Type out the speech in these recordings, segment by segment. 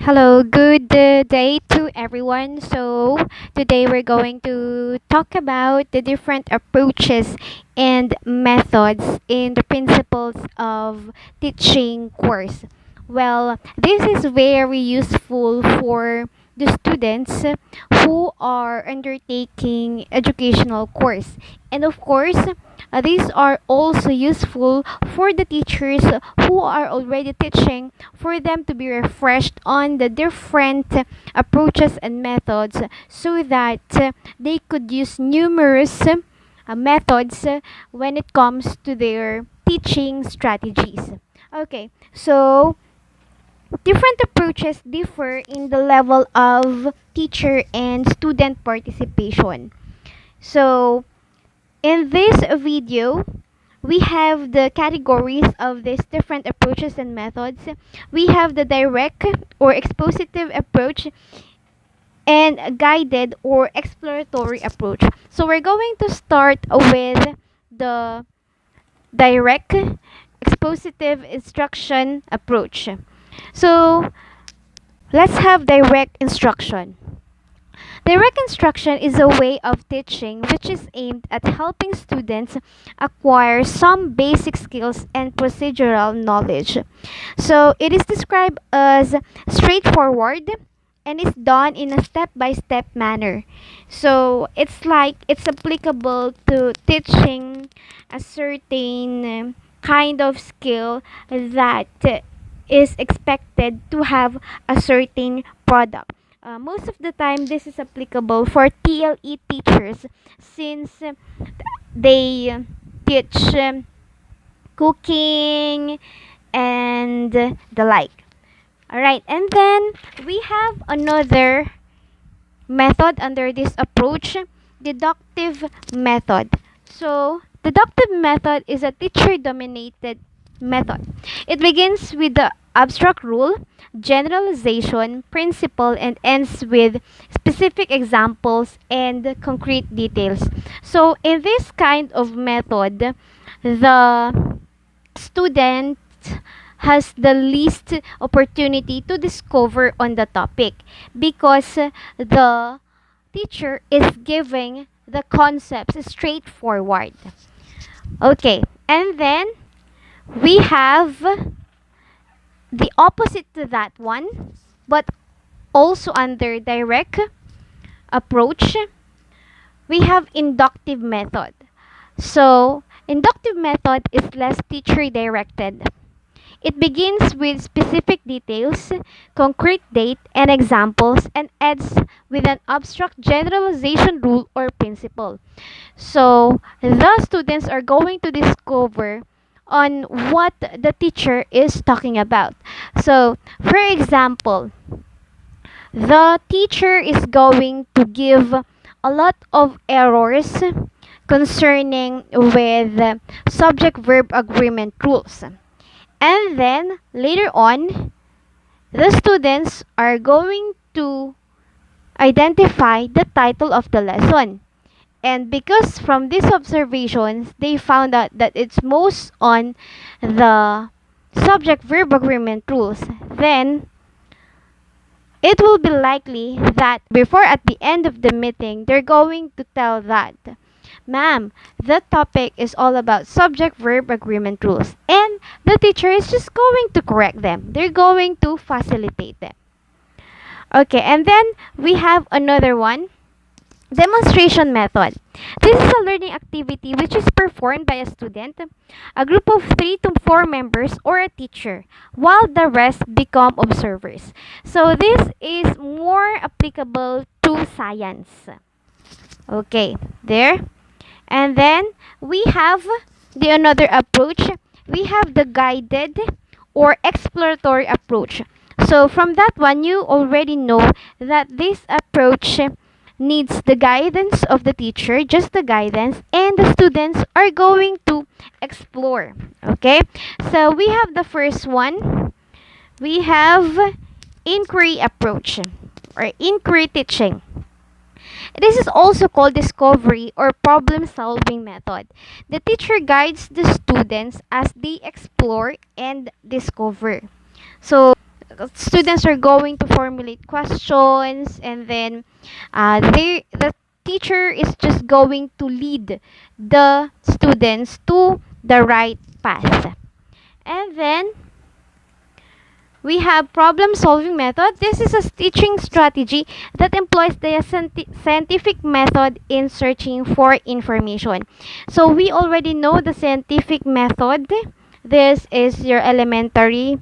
Hello, good day to everyone. So, today we're going to talk about the different approaches and methods in the principles of teaching course. Well, this is very useful for the students who are undertaking educational course. And of course, these are also useful for the teachers who are already teaching for them to be refreshed on the different approaches and methods so that they could use numerous methods when it comes to their teaching strategies. Okay, so different approaches differ in the level of teacher and student participation. So, in this video, we have the categories of these different approaches and methods. We have the direct or expositive approach and a guided or exploratory approach. So we're going to start with the direct expositive instruction approach. So let's have direct instruction. Direct instruction is a way of teaching which is aimed at helping students acquire some basic skills and procedural knowledge. So it is described as straightforward and is done in a step-by-step manner. So it's like it's applicable to teaching a certain kind of skill that is expected to have a certain product. Most of the time, this is applicable for TLE teachers since they teach cooking and the like. Alright, and then we have another method under this approach, deductive method. So, deductive method is a teacher dominated method. It begins with the abstract rule, generalization, principle, and ends with specific examples and concrete details. So, in this kind of method, the student has the least opportunity to discover on the topic because the teacher is giving the concepts straightforward. Okay, and then we have the opposite to that one, but also under direct approach, we have inductive method. So, inductive method is less teacher directed. It begins with specific details, concrete date, and examples, and ends with an abstract generalization rule or principle. So, the students are going to discover on what the teacher is talking about. So, for example, the teacher is going to give a lot of errors concerning with subject verb agreement rules. And then later on, the students are going to identify the title of the lesson. And because from these observations, they found out that it's most on the subject verb agreement rules, then it will be likely that before at the end of the meeting, they're going to tell that, ma'am, the topic is all about subject verb agreement rules. And the teacher is just going to correct them. They're going to facilitate them. Okay, and then we have another one, demonstration method. This is a learning activity which is performed by a student, a group of 3 to 4 members, or a teacher, while the rest become observers. So this is more applicable to science. Okay, there. And then we have the another approach. We have the guided or exploratory approach. So from that one, you already know that this approach needs the guidance of the teacher, just the guidance, and the students are going to explore. Okay, so we have the first one. We have inquiry approach or inquiry teaching. This is also called discovery or problem solving method. The teacher guides the students as they explore and discover. So, students are going to formulate questions, and then the teacher is just going to lead the students to the right path. And then we have problem solving method. This is a teaching strategy that employs the scientific method in searching for information. So we already know the scientific method. This is your elementary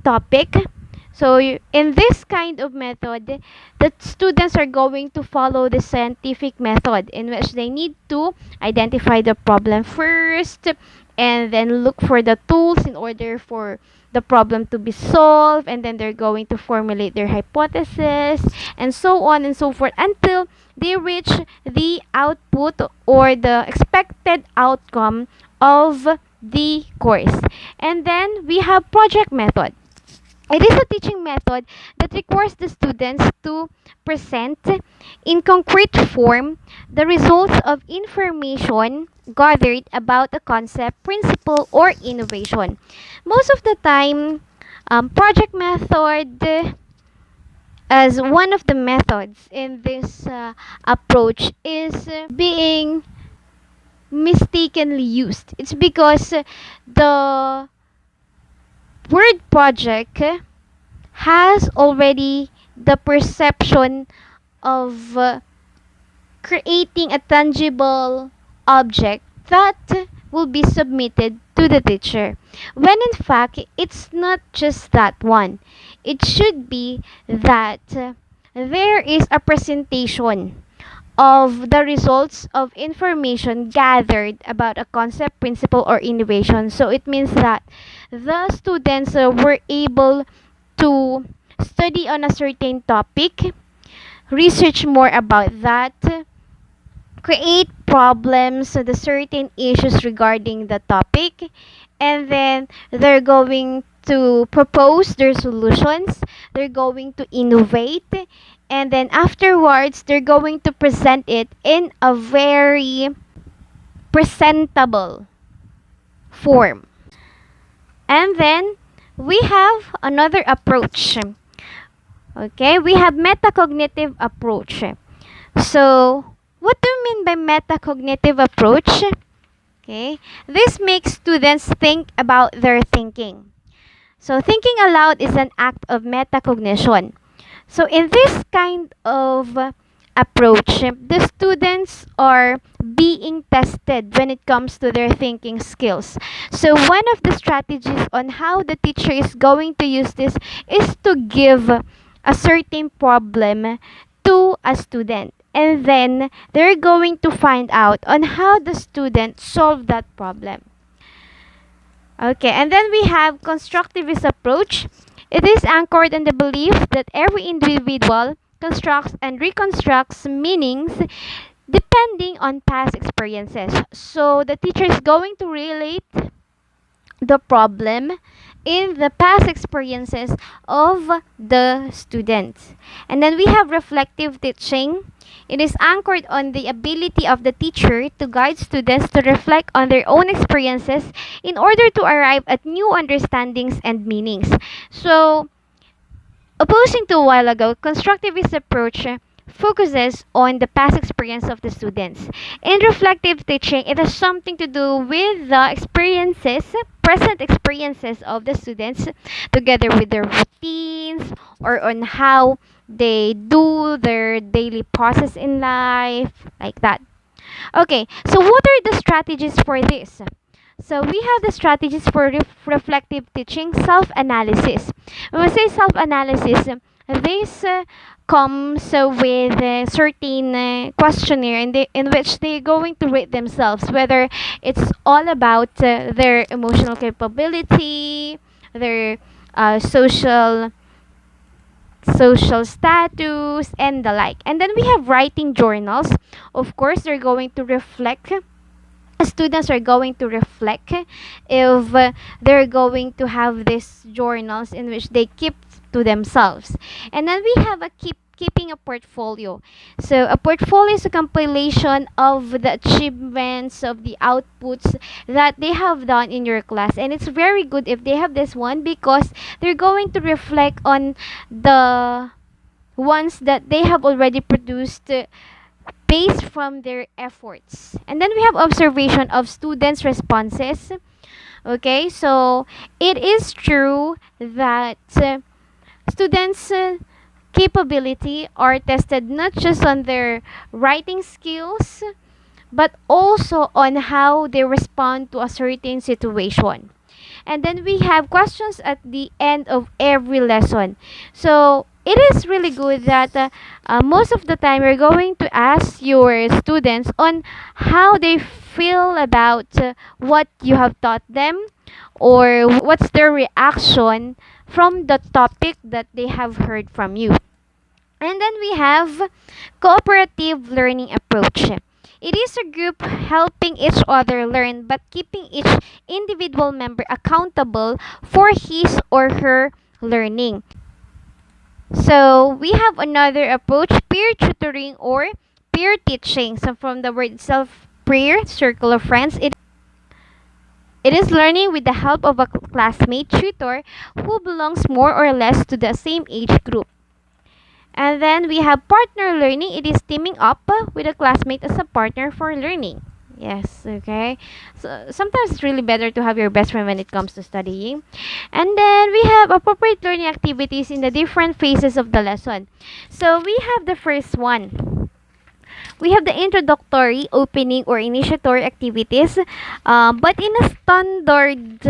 topic. So in this kind of method, the students are going to follow the scientific method in which they need to identify the problem first and then look for the tools in order for the problem to be solved, and then they're going to formulate their hypothesis and so on and so forth until they reach the output or the expected outcome of the course. And then we have project method. It is a teaching method that requires the students to present in concrete form the results of information gathered about a concept, principle, or innovation. Most of the time, project method as one of the methods in this approach is being mistakenly used. It's because the word project has already the perception of creating a tangible object that will be submitted to the teacher. When in fact, it's not just that one. It should be that there is a presentation of the results of information gathered about a concept, principle, or innovation. So it means that the students were able to study on a certain topic, research more about that, create problems, so the certain issues regarding the topic, and then they're going to propose their solutions, they're going to innovate, and then afterwards they're going to present it in a very presentable form. And then we have another approach. Okay, we have metacognitive approach. So, what do you mean by metacognitive approach? Okay, this makes students think about their thinking. So, thinking aloud is an act of metacognition. So, in this kind of approach, the students are being tested when it comes to their thinking skills. So, one of the strategies on how the teacher is going to use this is to give a certain problem to a student, and then they're going to find out on how the student solved that problem. Okay, and then we have constructivist approach. It is anchored in the belief that every individual constructs and reconstructs meanings depending on past experiences. So the teacher is going to relate the problem in the past experiences of the students. And then we have reflective teaching. It is anchored on the ability of the teacher to guide students to reflect on their own experiences in order to arrive at new understandings and meanings. So, opposing to a while ago, constructivist approach focuses on the past experience of the students. In reflective teaching, it has something to do with the experiences, present experiences of the students, together with their routines or on how they do their daily process in life, like that. Okay, so what are the strategies for this? So we have the strategies for reflective teaching, self-analysis. When we say self-analysis, this comes with a certain questionnaire in which they're going to rate themselves, whether it's all about their emotional capability, their social status, and the like. And then we have writing journals. Of course, they're going to reflect. Students are going to reflect if they're going to have these journals in which they keep to themselves. And then we have a keep keeping a portfolio. So a portfolio is a compilation of the achievements, of the outputs that they have done in your class. And it's very good if they have this one because they're going to reflect on the ones that they have already produced based from their efforts. And then we have observation of students' responses. Okay, so it is true that students' capability are tested not just on their writing skills, but also on how they respond to a certain situation. And then we have questions at the end of every lesson. So it is really good that most of the time you're going to ask your students on how they feel about what you have taught them, or what's their reaction from the topic that they have heard from you. And then we have Cooperative Learning Approach. It is a group helping each other learn but keeping each individual member accountable for his or her learning. So we have another approach, peer tutoring or peer teaching. So from the word itself, peer, circle of friends, it is learning with the help of a classmate tutor who belongs more or less to the same age group. And then we have partner learning. It is teaming up with a classmate as a partner for learning. Yes, okay. So sometimes it's really better to have your best friend when it comes to studying. And then we have appropriate learning activities in the different phases of the lesson. So we have the first one. We have the introductory, opening, or initiatory activities. But in a standard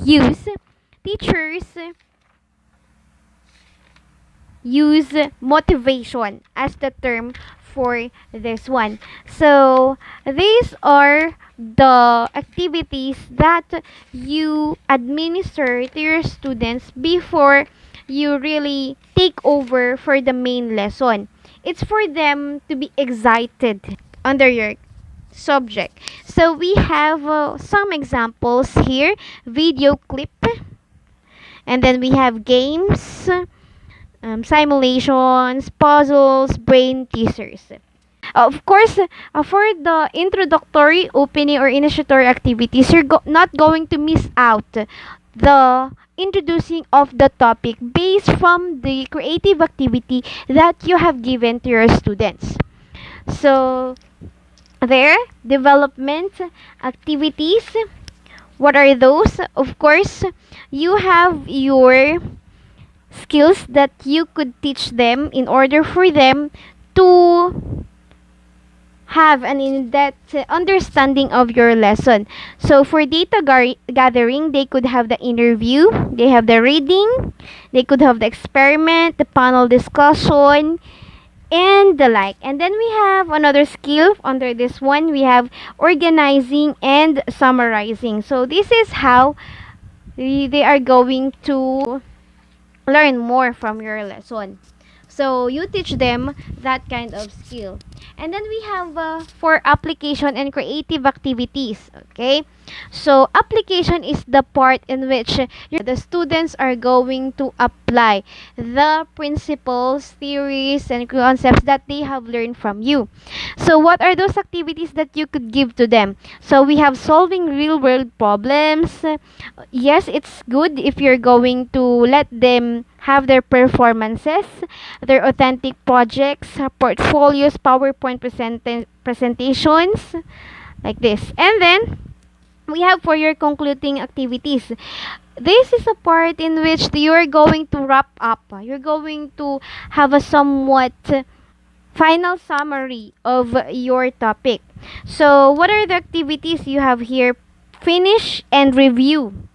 use, teachers use motivation as the term for this one. So these are the activities that you administer to your students before you really take over for the main lesson. It's for them to be excited under your subject. So we have some examples here, video clip, and then we have games, simulations, puzzles, brain teasers. Of course, for the introductory, opening, or initiatory activities, you're not going to miss out the introducing of the topic based from the creative activity that you have given to your students. So, there, development activities. What are those? Of course, you have your skills that you could teach them in order for them to have an in-depth understanding of your lesson. So for data gathering, they could have the interview, they have the reading, they could have the experiment, the panel discussion, and the like. And then we have another skill under this one. We have organizing and summarizing. So this is how they are going to learn more from your lesson. So you teach them that kind of skill. And then we have for application and creative activities. Okay, so application is the part in which the students are going to apply the principles, theories, and concepts that they have learned from you. So what are those activities that you could give to them? So we have solving real world problems. Yes, it's good if you're going to let them have their performances, their authentic projects, portfolios, PowerPoint presentations, like this. And then, we have for your concluding activities. This is a part in which you're going to wrap up. You're going to have a somewhat final summary of your topic. So, what are the activities you have here? Finish and review.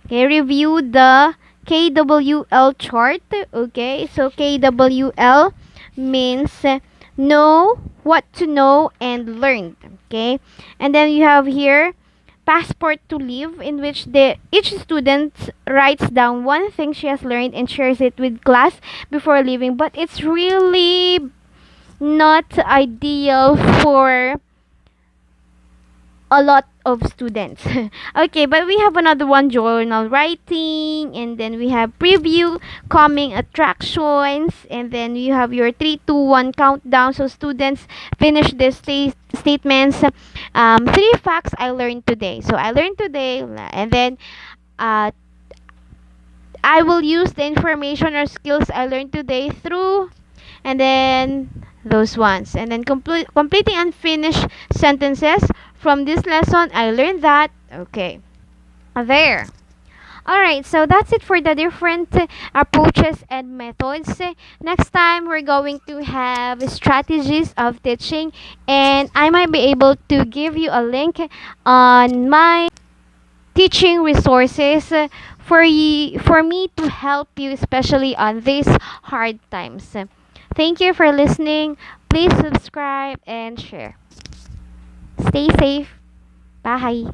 Okay, review the KWL chart. Okay, so KWL means know, what to know, and learn. Okay, and then you have here passport to live, in which each student writes down one thing she has learned and shares it with class before leaving. But it's really not ideal for a lot of students. Okay, but we have another one, journal writing, and then we have preview, calming attractions, and then you have your 3, 2, 1 countdown. So students finish their statements. Three facts I learned today. So I learned today, and then uh, I will use the information or skills I learned today through, and then those ones, and then completing unfinished sentences. From this lesson I learned that. Okay, there. Alright, so that's it for the different approaches and methods. Next time, we're going to have strategies of teaching, and I might be able to give you a link on my teaching resources for me to help you, especially on these hard times. Thank you for listening. Please subscribe and share. Stay safe. Bye.